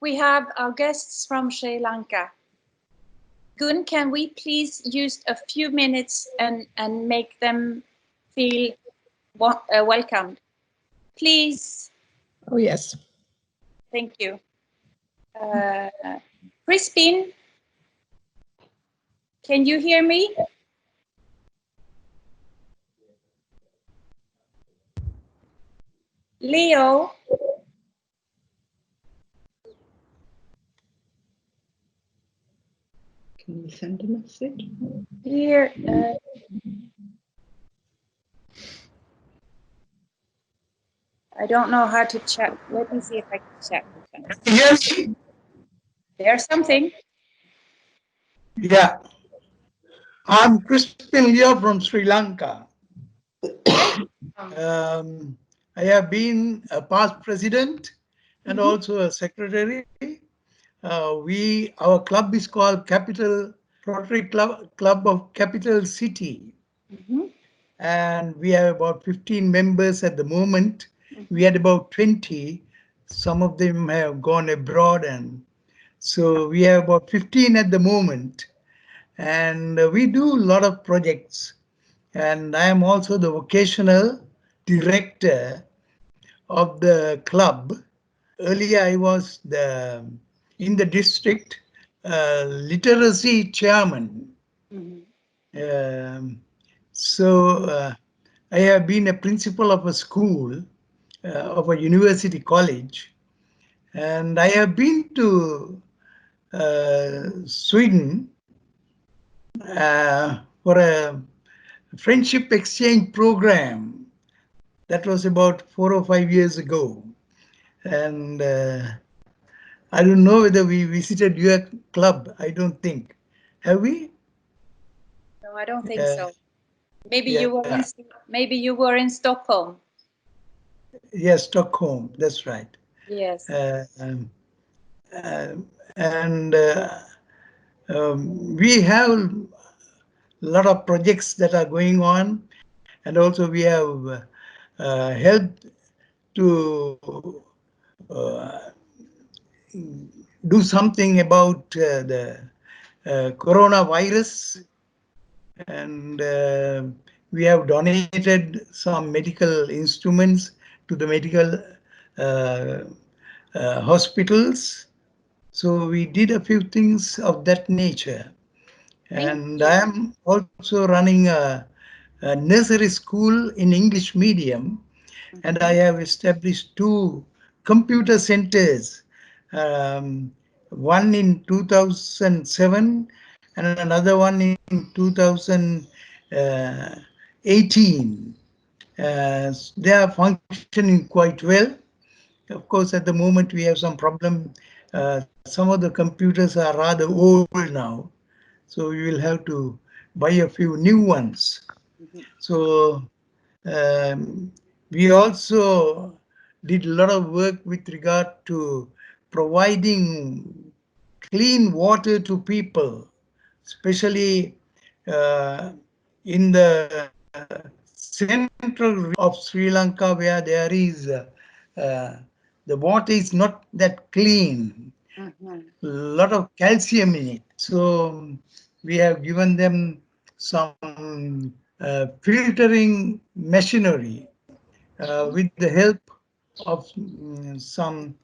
we have our guests from Sri Lanka. Gun, can we please use a few minutes and make them feel welcomed? Please. Oh, yes. Thank you. Crispin, can you hear me? Leo? Can you send a message? Here. I don't know how to chat. Let me see if I can chat with them. Yes. There's something. Yeah. I'm Crispin Leo from Sri Lanka. I have been a past president and also a secretary. Our club is called Rotary Club of Capital City. And we have about 15 members at the moment. We had about 20. Some of them have gone abroad, and so we have about 15 at the moment. And we do a lot of projects. And I am also the vocational director of the club. Earlier, I was in the district literacy chairman. I have been a principal of a school, of a university college, and I have been to Sweden for a friendship exchange program. That was about 4 or 5 years ago. And I don't know whether we visited your club. I don't think. Have we? No, I don't think so. Maybe you were in Stockholm. Yes, Stockholm. That's right. Yes. We have a lot of projects that are going on, and also we have helped to do something about the coronavirus, and we have donated some medical instruments to the medical hospitals. So we did a few things of that nature. And I am also running a nursery school in English medium, and I have established 2 computer centers, one in 2007 and another one in 2018. They are functioning quite well. Of course, at the moment we have some problem. Some of the computers are rather old now, so we will have to buy a few new ones. So we also did a lot of work with regard to providing clean water to people, especially in the central of Sri Lanka, where there is the water is not that clean. A lot of calcium in it. So we have given them some filtering machinery with the help of some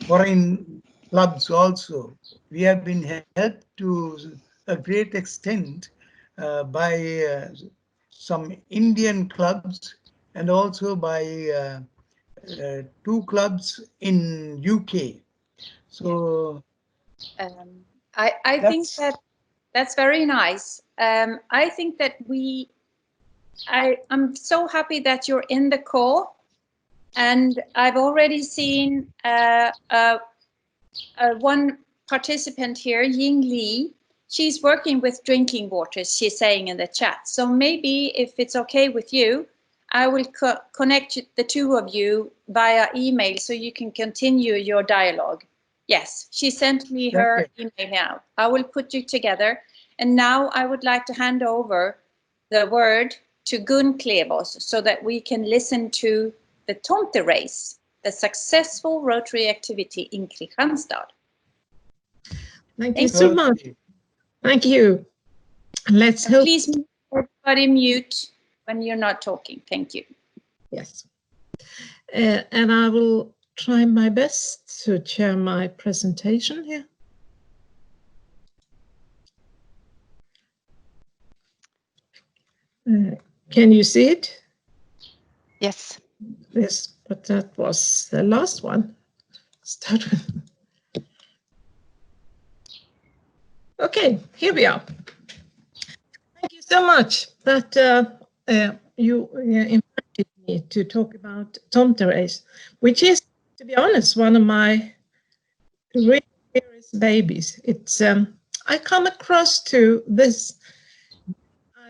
foreign clubs also. We have been helped to a great extent by some Indian clubs and also by 2 clubs in UK. So I think that's very nice. I think that I'm so happy that you're in the call, and I've already seen one participant here, Ying Li. She's working with drinking water, she's saying in the chat. So maybe if it's okay with you, I will connect the 2 of you via email so you can continue your dialogue. Yes, she sent me her email now. I will put you together. And now I would like to hand over the word to Gun Klevås so that we can listen to the Tomterace. the successful Rotary activity in Kristianstad. Thank you so much. Thank you. Let's hope. Please, everybody mute when you're not talking. Thank you. Yes. And I will try my best to share my presentation here. Can you see it? Yes. Yes, but that was the last one. Start with. Okay, here we are. Thank you so much that you invited me to talk about Tomterace, which is, to be honest, one of my really dearest babies. It's I come across to this.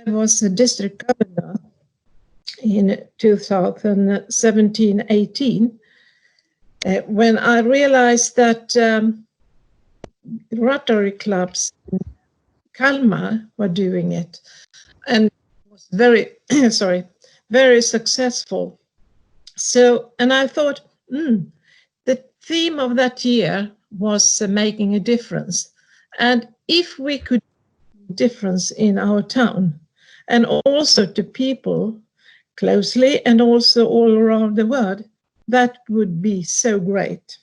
I was a district governor in 2017-18 when I realized that Rotary clubs in Kalmar were doing it, and it was very, very successful. So, and I thought, the theme of that year was making a difference. And if we could make a difference in our town, and also to people closely and also all around the world, that would be so great.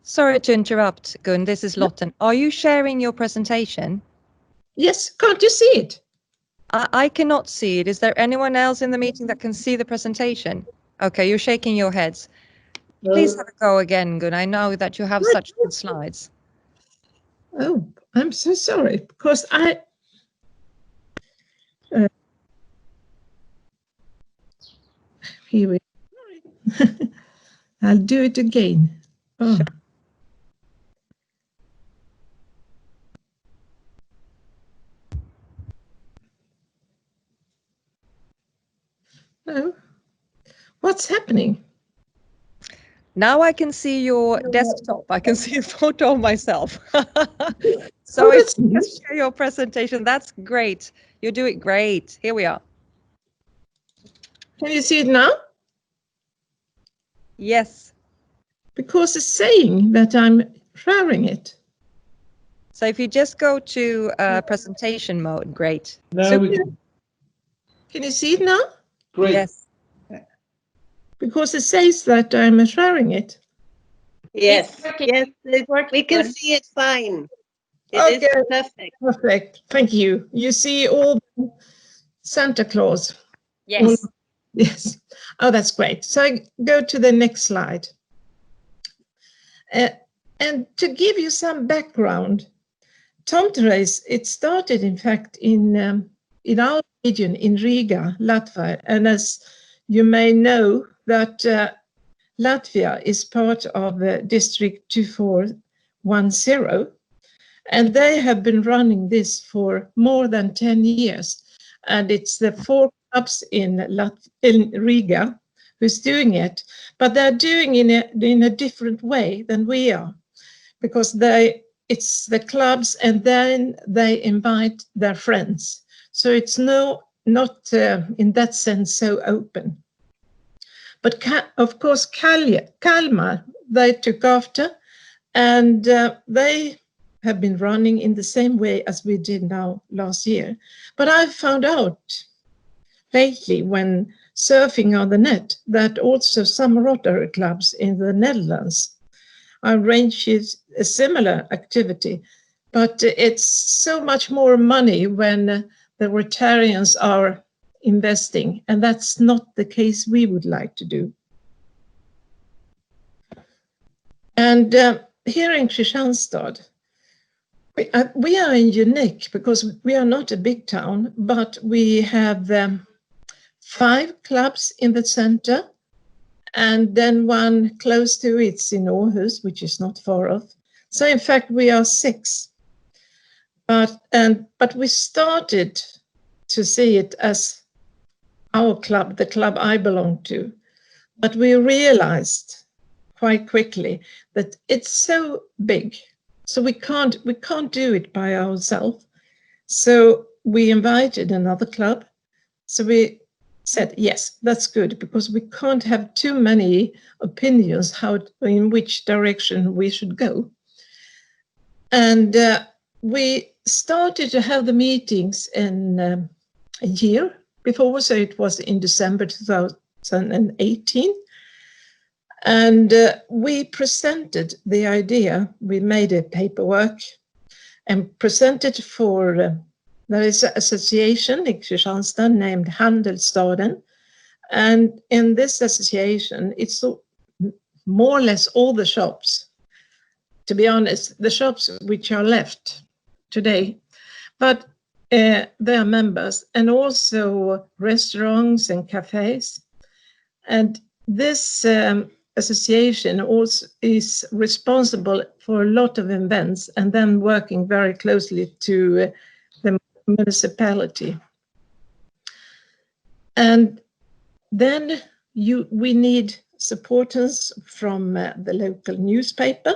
Sorry to interrupt, Gun. This is Lotten. Are you sharing your presentation? Yes, can't you see it? I cannot see it. Is there anyone else in the meeting that can see the presentation? Okay, you're shaking your heads. Please have a go again, Gun. I know that you have such good slides. Oh, I'm so sorry, because here we go. I'll do it again. Oh. Sure. No. What's happening? Now I can see your desktop. I can see a photo of myself. So if you just share your presentation, that's great. You do it great. Here we are. Can you see it now? Yes. Because it's saying that I'm sharing it. So if you just go to presentation mode, great. Now we can. Can you see it now? Great. Yes. Because it says that I'm sharing it. Yes, It's working. yes, we can Good. see it fine. It Okay. is perfect. Perfect. Thank you. You see all Santa Claus. Yes. Yes. Oh, that's great. So I go to the next slide. And to give you some background, Tomterace, it started, in fact, in our region, in Riga, Latvia. And as you may know, that Latvia is part of District 2410, and they have been running this for more than 10 years. And it's the 4 clubs in Riga who's doing it, but they're doing it in a different way than we are, because it's the clubs and then they invite their friends. So it's not in that sense so open. But of course, Kalmar, they took after, and they have been running in the same way as we did now last year. But I've found out lately, when surfing on the net, that also some Rotary clubs in the Netherlands arranges a similar activity. But it's so much more money when the Rotarians are investing, and that's not the case we would like to do. And here in Kristianstad, we are unique because we are not a big town, but we have 5 clubs in the center, and then one close to it's in Aarhus, which is not far off. So in fact, we are 6. But we started to see it as our club, the club I belong to. But we realized quite quickly that it's so big, so we can't do it by ourselves. So we invited another club. So we said, yes, that's good, because we can't have too many opinions in which direction we should go. And we started to have the meetings in a year before, so it was in December 2018. And we presented the idea. We made a paperwork and presented for, there is an association in Kristianstad named Handelsstaden. And in this association, it's more or less all the shops, to be honest, the shops which are left today, but they are members, and also restaurants and cafes. And this association also is responsible for a lot of events, and then working very closely to the municipality. And then we need supporters from the local newspaper.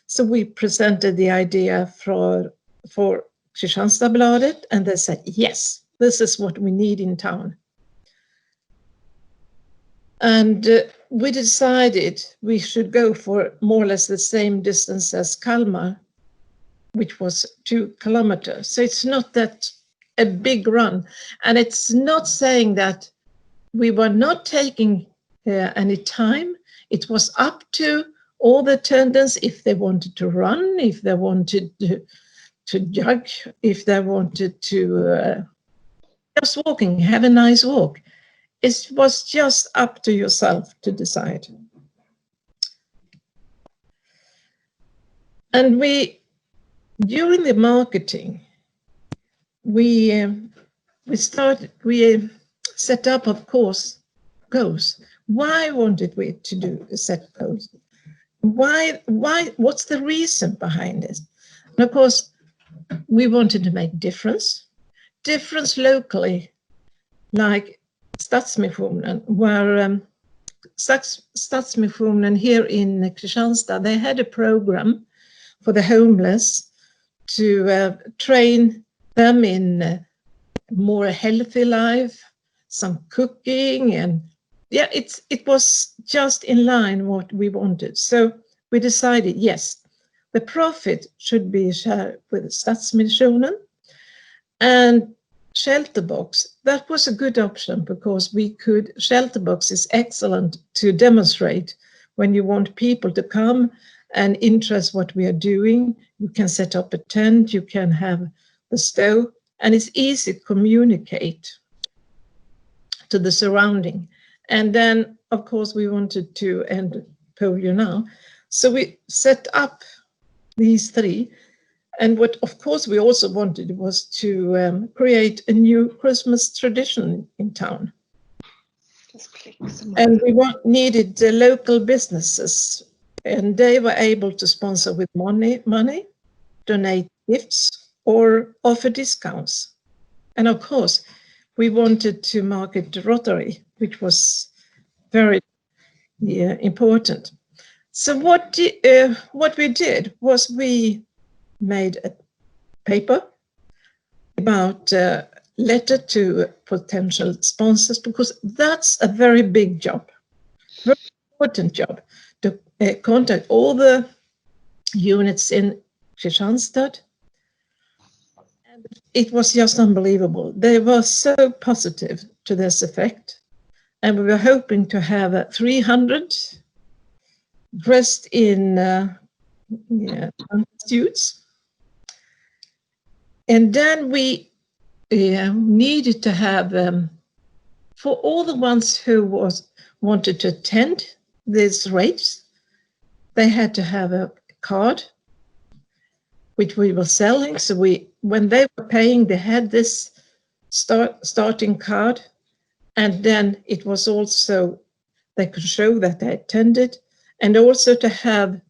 So we presented the idea for Kristianstadsbladet, and they said, yes, this is what we need in town. And we decided we should go for more or less the same distance as Kalmar, which was 2 kilometers. So it's not that a big run. And it's not saying that we were not taking any time. It was up to all the attendants if they wanted to run, if they wanted to jog, if they wanted to just walking, have a nice walk. It was just up to yourself to decide. And during the marketing, we set up, of course, goals. Why wanted we to do set goals? Why? What's the reason behind it? And of course, we wanted to make difference locally, like Stadsmissionen, where Stadsmissionen here in Kristianstad, they had a program for the homeless to train them in more healthy life, some cooking, and yeah, it was just in line what we wanted. So we decided, yes, the profit should be shared with Stadsmissionen, and shelter box. That was a good option because shelter box is excellent to demonstrate when you want people to come and interest what we are doing. You can set up a tent, you can have the stove, and it's easy to communicate to the surrounding. And then, of course, we wanted to end polio now. So we set up these 3. And what, of course, we also wanted was to create a new Christmas tradition in town. And we needed the local businesses, and they were able to sponsor with money, donate gifts, or offer discounts. And of course, we wanted to market the Rotary, which was very important. So what we did was we made a paper about letter to potential sponsors, because that's a very big job, very important job, to contact all the units in Kristianstad. And it was just unbelievable. They were so positive to this effect. And we were hoping to have 300 dressed in suits. And then we needed to have, for all the ones who wanted to attend this race, they had to have a card, which we were selling. So when they were paying, they had this starting card. And then it was also, they could show that they attended, and also to have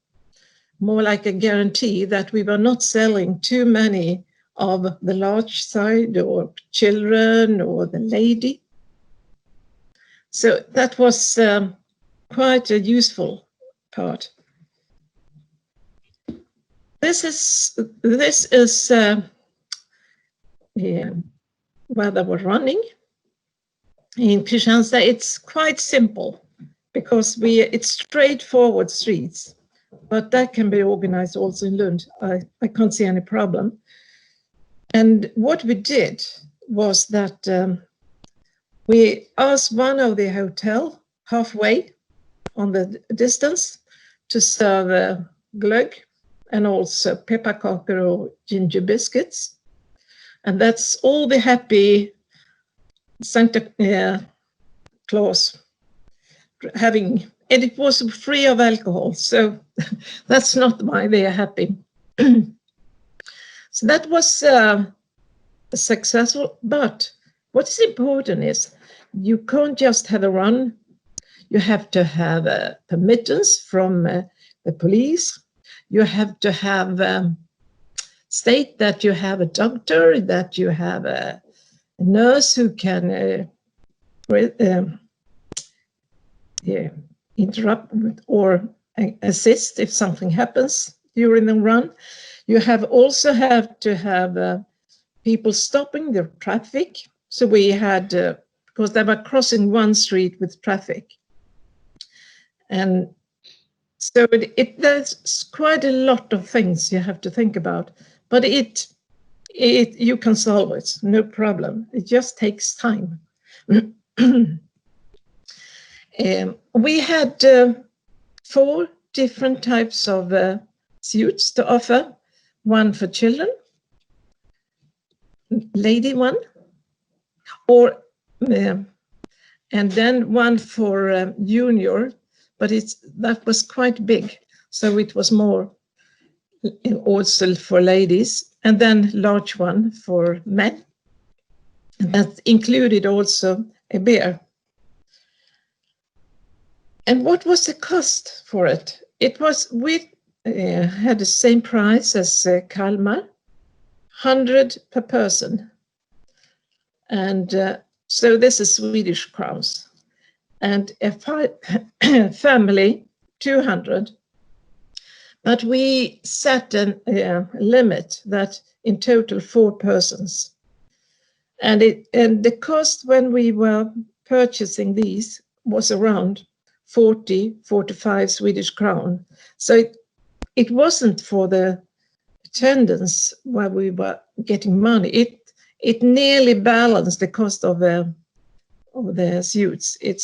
more like a guarantee that we were not selling too many of the large side or children or the lady. So that was quite a useful part. This is where they were running. In Kristianstad, it's quite simple because it's straightforward streets, but that can be organized also in Lund. I can't see any problem. And what we did was that we asked one of the hotel halfway on the distance to serve glögg and also pepparkakor or ginger biscuits. And that's all the happy Santa Claus having, and it was free of alcohol, so that's not why they are happy. So that was successful, but what's important is you can't just have a run. You have to have a permittance from the police. You have to have state that you have a doctor, that you have a nurse who can interrupt or assist if something happens during the run. You also have to have people stopping the traffic. So we had, because they were crossing one street with traffic. And so there's quite a lot of things you have to think about, but you can solve it, no problem. It just takes time. We had 4 different types of suits to offer. One for children, lady one, and then one for junior, but that was quite big, so it was more also for ladies, and then large one for men. And that included also a beer. And what was the cost for it? It was, we had the same price as Kalmar, 100 per person. And so this is Swedish crowns. And a family, 200. But we set a limit that in total 4 persons. And the cost when we were purchasing these was around 40-45 Swedish crown. So it wasn't for the attendance where we were getting money. It nearly balanced the cost of the suits. It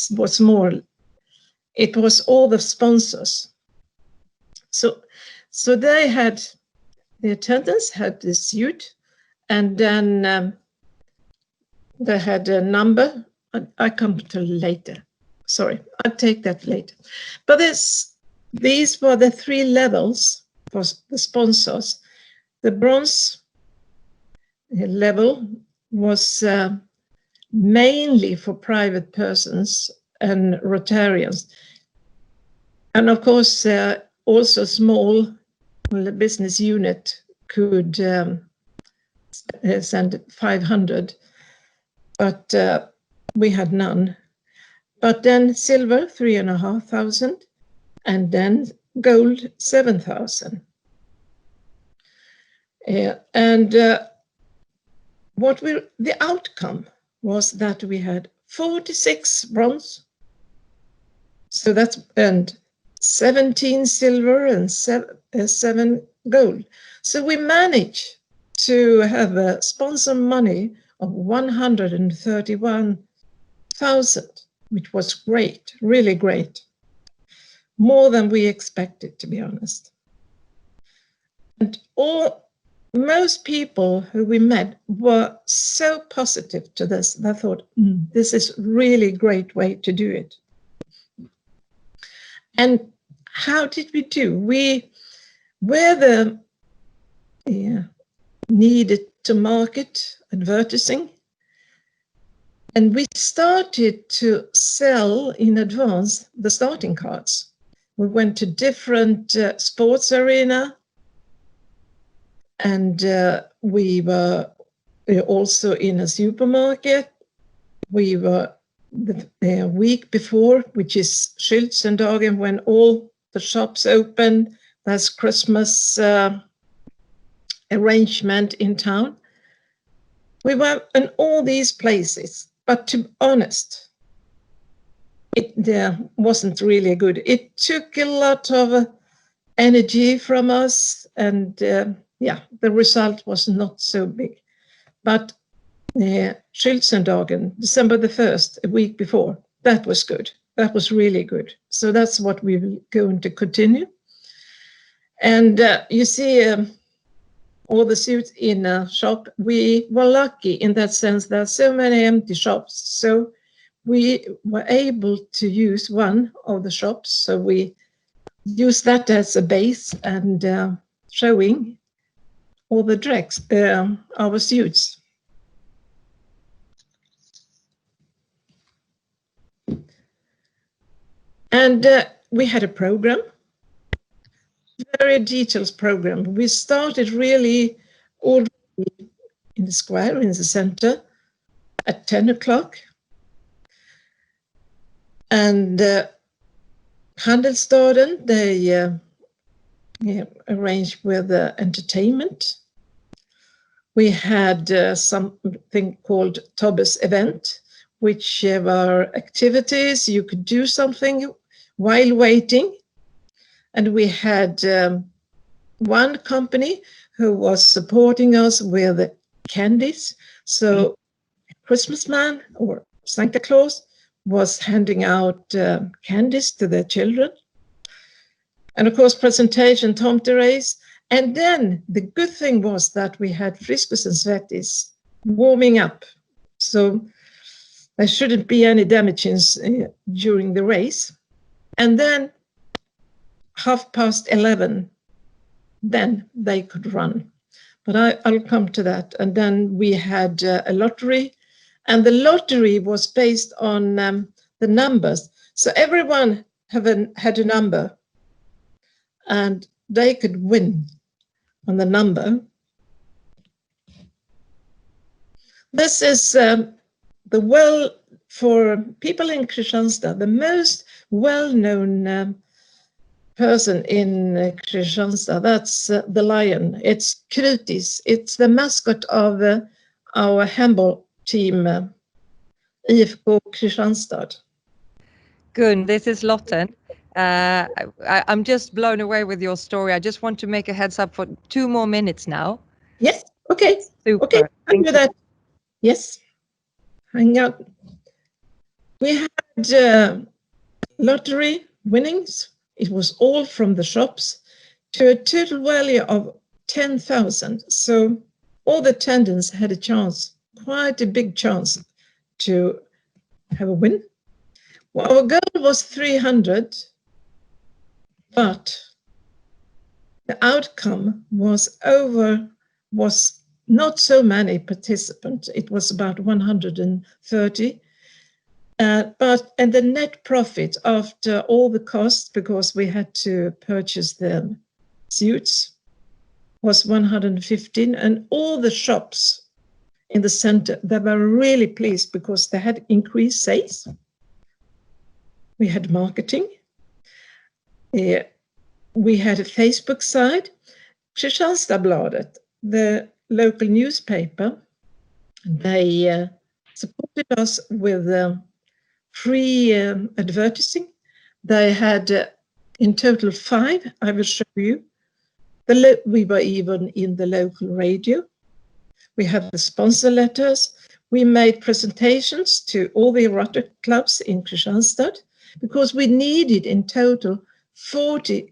was all the sponsors. So they had, the attendants had the suit, and then they had a number. I come to later. Sorry, I'll take that later. But these were the 3 levels for the sponsors. The bronze level was mainly for private persons and Rotarians. And of course, also small business unit could send 500, but we had none. But then silver, 3,500, and then gold, 7,000. The outcome was that we had 46 bronze, so that's, and 17 silver and 7 gold. So we managed to have a sponsor money of 131,000, which was great, really great. More than we expected, to be honest. And most people who we met were so positive to this. They thought, this is really great way to do it. And how did we do? We were needed to market advertising. And we started to sell in advance the starting cards. We went to different sports arena, and we were also in a supermarket. We were the week before, which is Skyltsendagen, when all the shops open. There's Christmas arrangement in town. We were in all these places, but to be honest, it wasn't really good. It took a lot of energy from us, and yeah, the result was not so big. But Skyltsendagen, December the 1st, a week before, that was good. That was really good. So that's what we will going to continue. And you see all the suits in a shop. We were lucky in that sense. There are so many empty shops. So we were able to use one of the shops. So we used that as a base and showing all the dregs, our suits. And we had a program, very detailed program. We started really already in the square, in the center, at 10 o'clock. And Handelsstaden, they arranged with entertainment. We had something called Tobbe's event, which were activities. You could do something while waiting. And we had one company who was supporting us with candies. So Christmas man or Santa Claus was handing out candies to their children. And of course, presentation, Tomterace. And then the good thing was that we had Friskos and Svettis warming up. So there shouldn't be any damages during the race. And then 11:30, then they could run. But I'll come to that. And then we had a lottery. And the lottery was based on the numbers. So everyone had a number. And they could win on the number. This is for people in Kristianstad, the most well-known person in Kristianstad. That's the lion. It's Krutis. It's the mascot of our handball team, IFK Kristianstad. Gun, this is Lotten. I'm just blown away with your story. I just want to make a heads up for 2 more minutes now. Yes, okay. Super. Okay, I'll Thank do you. that. Yes, hang out. We had lottery winnings. It was all from the shops to a total value of 10,000. So all the attendants had a chance, quite a big chance to have a win. Well, our goal was 300, but the outcome was not so many participants. It was about 130. And the net profit after all the costs, because we had to purchase the suits, was 115. And all the shops in the center, they were really pleased because they had increased sales. We had marketing. We had a Facebook side, Kristianstadsbladet, the local newspaper. They supported us with free advertising. They had in total 5. I will show you. We were even in the local radio. We had the sponsor letters. We made presentations to all the Rotary clubs in Kristianstad because we needed in total 40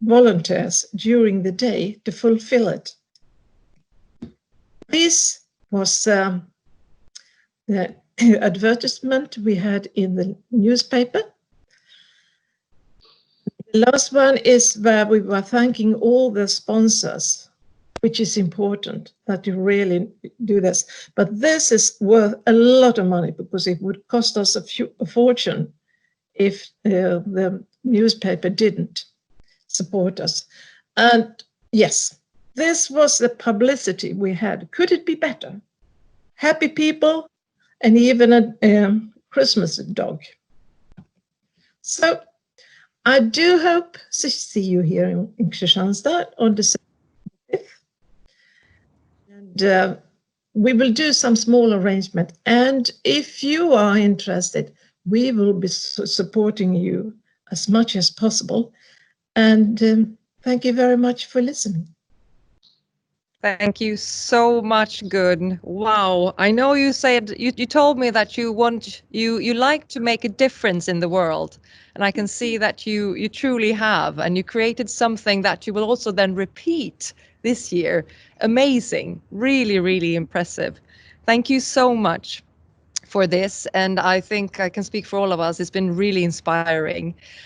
volunteers during the day to fulfill it. This was the advertisement we had in the newspaper. The last one is where we were thanking all the sponsors, which is important that you really do this. But this is worth a lot of money because it would cost us a fortune if the newspaper didn't support us. And yes, this was the publicity we had. Could it be better? Happy people and even a Christmas dog. So I do hope to see you here in Kristianstad on the 5th. And we will do some small arrangement. And if you are interested, we will be supporting you as much as possible. And thank you very much for listening. Thank you so much, Gun. Wow. I know you said, you told me that you like to make a difference in the world. And I can see that you truly have, and you created something that you will also then repeat this year. Amazing. Really, really impressive. Thank you so much for this. And I think I can speak for all of us. It's been really inspiring.